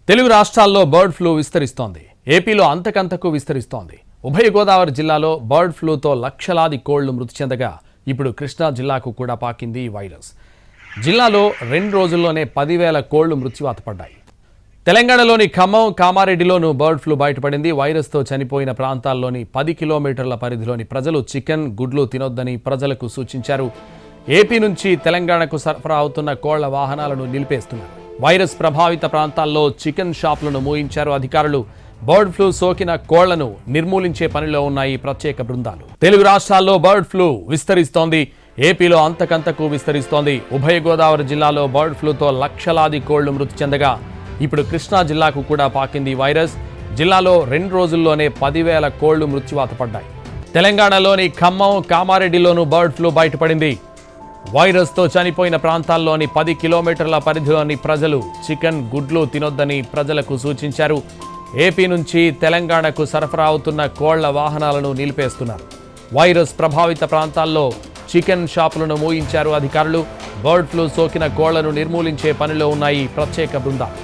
తెలుగు రాష్ట్రాల్లో bird flu విస్తరిస్తోంది. ఏపీలో అంతకంతకు విస్తరిస్తోంది. ఉభయ గోదావరి జిల్లాలో బర్డ్ ఫ్లూతో లక్షలాది కోళ్లు మృతి చెందగా ఇప్పుడు కృష్ణా జిల్లాకు కూడా పాకింది ఈ వైరస్. జిల్లాలో 2 రోజుల్లోనే 10,000 కోళ్లు మృత్యువాత పడ్డాయి. తెలంగాణలోని ఖమ్మం, కామారెడ్డిలోనూ బర్డ్ ఫ్లూ బయటపడింది. వైరస్తో చనిపోయిన ప్రాంతాల్లోని 10 కిలోమీటర్ల పరిధిలోని ప్రజలు చికెన్, గుడ్లు తినొద్దని ప్రజలకు సూచించారు. ఏపీ నుంచి తెలంగాణకు సరఫరా అవుతున్న కోళ్ల వాహనాలను నిలిపేస్తున్నారు. వైరస్ ప్రభావిత ప్రాంతాల్లో చికెన్ షాపులను మూయించారు అధికారులు. బర్డ్ ఫ్లూ సోకిన కోళ్లను నిర్మూలించే పనిలో ఉన్నాయి ప్రత్యేక బృందాలు. తెలుగు రాష్ట్రాల్లో బర్డ్ ఫ్లూ విస్తరిస్తోంది. ఏపీలో అంతకంతకు విస్తరిస్తోంది. ఉభయ గోదావరి జిల్లాలో బర్డ్ ఫ్లూతో లక్షలాది కోళ్లు మృతి చెందగా ఇప్పుడు కృష్ణా జిల్లాకు కూడా పాకింది వైరస్. జిల్లాలో 2 రోజుల్లోనే 10,000 కోళ్లు మృత్యువాత పడ్డాయి. తెలంగాణలోని ఖమ్మం, కామారెడ్డిలోనూ బర్డ్ ఫ్లూ బయటపడింది. వైరస్తో చనిపోయిన ప్రాంతాల్లోని 10 కిలోమీటర్ల పరిధిలోని ప్రజలు చికెన్, గుడ్లు తినొద్దని ప్రజలకు సూచించారు. ఏపీ నుంచి తెలంగాణకు సరఫరా అవుతున్న కోళ్ల వాహనాలను నిలిపేస్తున్నారు. వైరస్ ప్రభావిత ప్రాంతాల్లో చికెన్ షాపులను మూయించారు అధికారులు. బర్డ్ ఫ్లూ సోకిన కోళ్లను నిర్మూలించే పనిలో ఉన్నాయి ప్రత్యేక బృందాలు.